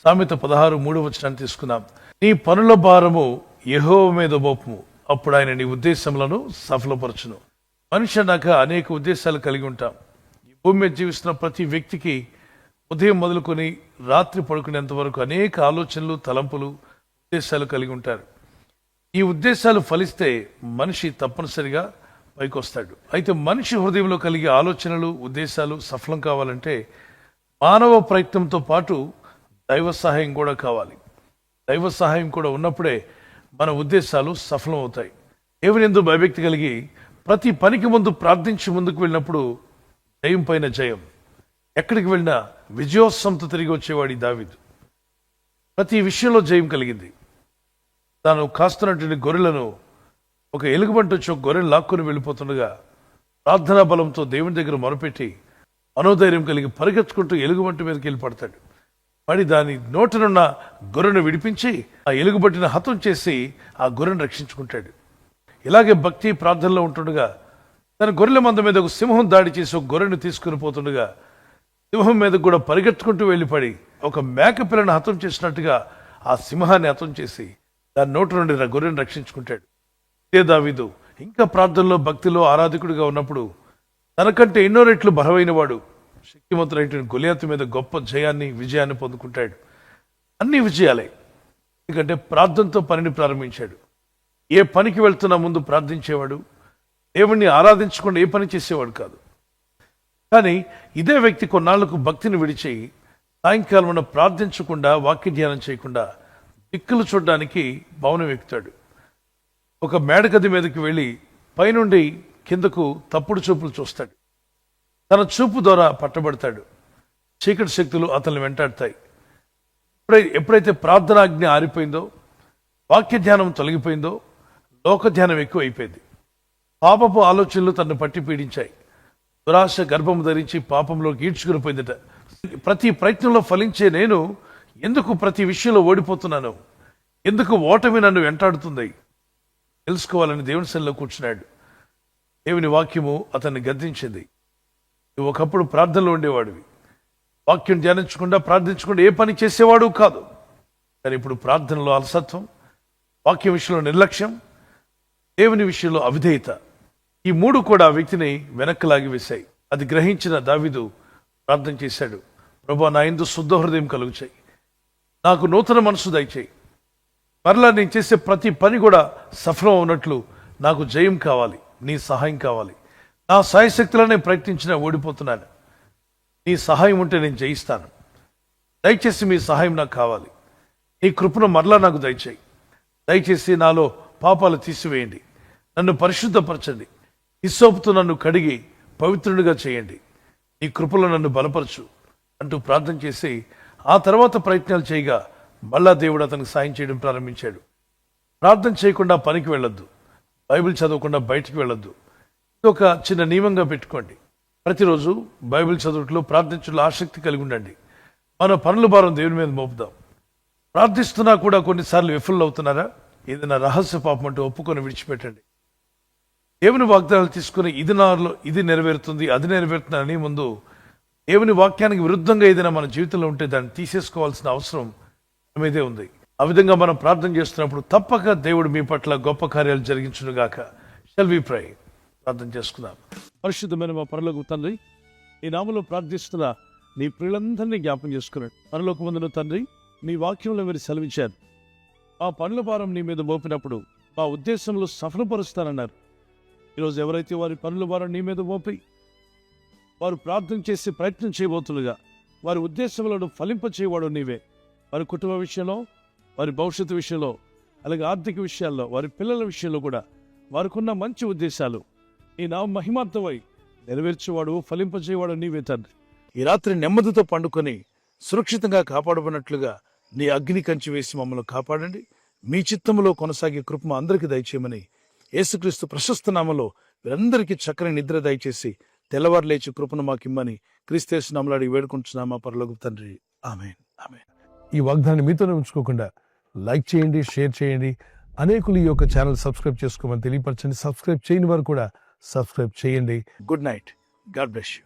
సామెత 16:3 తీసుకుందాం. నీ పనుల భారము యెహోవా మీద మోపుము, అప్పుడు ఆయన నీ ఉద్దేశములను సఫలపరచును. మనిషి అన్నాక అనేక ఉద్దేశాలు కలిగి ఉంటాం. ఈ భూమి మీద జీవిస్తున్న ప్రతి వ్యక్తికి ఉదయం మొదలుకొని రాత్రి పడుకునేంత వరకు అనేక ఆలోచనలు, తలంపులు, ఉద్దేశాలు కలిగి ఉంటారు. ఈ ఉద్దేశాలు ఫలిస్తే మనిషి తప్పనిసరిగా పైకొస్తాడు. అయితే మనిషి హృదయంలో కలిగే ఆలోచనలు, ఉద్దేశాలు సఫలం కావాలంటే మానవ ప్రయత్నంతో పాటు దైవ సహాయం కూడా కావాలి. దైవ సహాయం కూడా ఉన్నప్పుడే మన ఉద్దేశాలు సఫలం అవుతాయి. దేవుని యందు భయభక్తి కలిగి ప్రతి పనికి ముందు ప్రార్థించి ముందుకు వెళ్ళినప్పుడు జయం పైన జయం. ఎక్కడికి వెళ్ళినా విజయోత్సవంతో తిరిగి వచ్చేవాడి దావీదు. ప్రతి విషయంలో జయం కలిగింది. తాను కాస్తున్నటువంటి గొర్రెలను ఒక ఎలుగుబంటి వచ్చి ఒక గొర్రెను లాక్కొని వెళ్ళిపోతుండగా ప్రార్థనా బలంతో దేవుని దగ్గర మొరపెట్టి మనోధైర్యం కలిగి పరిగెత్తుకుంటూ ఎలుగుబంటి మీదకి వెళ్ళి పడతాడు. పడి దాని నోటనున్న గొర్రెను విడిపించి ఆ ఎలుగుబంటిని హతం చేసి ఆ గొర్రెను రక్షించుకుంటాడు. ఇలాగే భక్తి ప్రార్థనలో ఉంటుండగా తన గొర్రెల మంద మీద ఒక సింహం దాడి చేసి ఒక గొర్రెను తీసుకుని పోతుండగా సింహం మీద కూడా పరిగెత్తుకుంటూ వెళ్ళిపడి ఒక మేక పిల్లను హతం చేసినట్టుగా ఆ సింహాన్ని హతం చేసి దాని నోటి నుండి గొర్రెను రక్షించుకుంటాడు. ఇదే దావీదు ఇంకా ప్రార్థనలో, భక్తిలో ఆరాధకుడిగా ఉన్నప్పుడు తనకంటే ఎన్నో రెట్లు బలమైన వాడు శక్తివంతులైన గొలియాతు మీద గొప్ప జయాన్ని, విజయాన్ని పొందుకుంటాడు. అన్ని విజయాలే. ఎందుకంటే ప్రార్థనతో పనిని ప్రారంభించాడు. ఏ పనికి వెళ్తున్నా ముందు ప్రార్థించేవాడు. దేవుణ్ణి ఆరాధించకుండా ఏ పని చేసేవాడు కాదు. కానీ ఇదే వ్యక్తి కొన్నాళ్లకు భక్తిని విడిచి సాయంకాలం ప్రార్థించకుండా, వాక్య ధ్యానం చేయకుండా దిక్కులు చూడడానికి భవనం ఎక్కుతాడు. ఒక మేడగది మీదకి వెళ్ళి పైనుండి కిందకు తప్పుడు చూపులు చూస్తాడు. తన చూపు ద్వారా పట్టబడతాడు. చీకటి శక్తులు అతన్ని వెంటాడతాయి. ఎప్పుడైతే ప్రార్థనాజ్ఞ ఆరిపోయిందో, వాక్య ధ్యానం తొలగిపోయిందో, లోక ధ్యానం ఎక్కువ అయిపోయింది. పాపపు ఆలోచనలు తనను పట్టి పీడించాయి. దురాశ గర్భం ధరించి పాపంలోకి ఈడ్చుకుని పోయిందట. ప్రతి ప్రయత్నంలో ఫలించే నేను ఎందుకు ప్రతి విషయంలో ఓడిపోతున్నాను? ఎందుకు ఓటమి నన్ను వెంటాడుతుంది? తెలుసుకోవాలని దేవుని సన్నిధిలో కూర్చున్నాడు. దేవుని వాక్యము అతన్ని గద్దించింది. నువ్వు ఒకప్పుడు ప్రార్థనలో ఉండేవాడివి. వాక్యం ధ్యానించకుండా, ప్రార్థించకుండా ఏ పని చేసేవాడు కాదు. కానీ ఇప్పుడు ప్రార్థనలో అలసత్వం, వాక్యం విషయంలో నిర్లక్ష్యం, దేవుని విషయంలో అవిధేయత, ఈ మూడు కూడా ఆ వ్యక్తిని వెనక్కి లాగి వేశాయి. అది గ్రహించిన దావీదు ప్రార్థన చేశాడు. ప్రభువా, నా యందు శుద్ధ హృదయం కలుగు చేయి, నాకు నూతన మనసు దయచేయి. మరలా నేను చేసే ప్రతి పని కూడా సఫలం అవునట్లు నాకు జయం కావాలి, నీ సహాయం కావాలి. నా సాయశక్తులను నేను ప్రయత్నించినా ఓడిపోతున్నాను. నీ సహాయం ఉంటే నేను జయిస్తాను. దయచేసి మీ సహాయం నాకు కావాలి. నీ కృపను మరలా నాకు దయచేయి. దయచేసి నాలో పాపాలు తీసివేయండి. నన్ను పరిశుద్ధపరచండి. హిస్సోపుతో నన్ను కడిగి పవిత్రుడిగా చేయండి. నీ కృపలో నన్ను బలపరచు అంటూ ప్రార్థన చేసి ఆ తర్వాత ప్రయత్నాలు చేయగా మళ్ళా దేవుడు అతనికి సాయం చేయడం ప్రారంభించాడు. ప్రార్థన చేయకుండా పనికి వెళ్ళొద్దు. బైబిల్ చదవకుండా బయటికి వెళ్ళొద్దు. ఇది ఒక చిన్న నియమంగా పెట్టుకోండి. ప్రతిరోజు బైబిల్ చదువుట్లో, ప్రార్థించడంలో ఆసక్తి కలిగి ఉండండి. మన పనుల భారం దేవుని మీద మోపుదాం. ప్రార్థిస్తున్నా కూడా కొన్నిసార్లు విఫలం అవుతున్నారా? ఏదైనా రహస్య పాపం అంటూ ఒప్పుకొని విడిచిపెట్టండి. దేవుని వాగ్దానాలు తీసుకుని ఇది నెరవేరుతుంది, అది నెరవేరుతుంది అని ముందు దేవుని వాక్యానికి విరుద్ధంగా ఏదైనా మన జీవితంలో ఉంటే దాన్ని తీసేసుకోవాల్సిన అవసరం మన మీదే ఉంది. ఆ విధంగా మనం ప్రార్థన చేస్తున్నప్పుడు తప్పక దేవుడు మీ పట్ల గొప్ప కార్యాలు జరిగించును గాక. షల్ వి ప్రే. ప్రార్థన చేసుకుందాం. పరిశుద్ధమైన మా పరలోక తండ్రి, ఈ నామములో ప్రార్థిస్తున్న నీ ప్రియులందరినీ జ్ఞాపకం చేసుకున్నాడు. పరలోకమందున తండ్రి, మీ వాక్యంలో మీరు సెలవిచ్చారు. ఆ పనుల భారం నీ మీద మోపినప్పుడు మా ఉద్దేశంలో సఫలపరుస్తానన్నారు. ఈరోజు ఎవరైతే వారి పనుల భారం నీ మీద మోపి వారు ప్రార్థన చేసి ప్రయత్నం చేయబోతుండగా వారి ఉద్దేశంలో ఫలింపచేయవాడు నీవే. వారి కుటుంబ విషయంలో, వారి భవిష్యత్తు విషయంలో, అలాగే ఆర్థిక విషయాల్లో, వారి పిల్లల విషయంలో కూడా వారికున్న మంచి ఉద్దేశాలు ఈ నా మహిమార్థమై నెరవేర్చేవాడు, ఫలింపచేయవాడు నీవే తండ్రి. ఈ రాత్రి నెమ్మదితో పండుకొని సురక్షితంగా కాపాడబడినట్లుగా నీ అగ్ని కంచి వేసి మమ్మల్ని కాపాడండి. మీ చిత్తములో కొనసాగే కృప అందరికీ దయచేయమని యేసుక్రీస్తు ప్రశస్త నామములో వీరందరికీ చక్కని నిద్ర దయచేసి తెల్లవారు లేచి కృపను మాకిమ్మని క్రీస్తు నామములో అడిగి వేడుకుంటున్నామా పరలోకపు తండ్రి. ఆమేన్, ఆమేన్. ఈ వాగ్దానాన్ని మీతోనే ఉంచుకోకుండా లైక్ చేయండి, షేర్ చేయండి. అనేకులు ఈ యొక్క ఛానల్ సబ్స్క్రైబ్ చేసుకోమని తెలియపరచండి. సబ్స్క్రైబ్ చేయని వారు కూడా సబ్స్క్రైబ్ చేయండి. Good night. God bless you.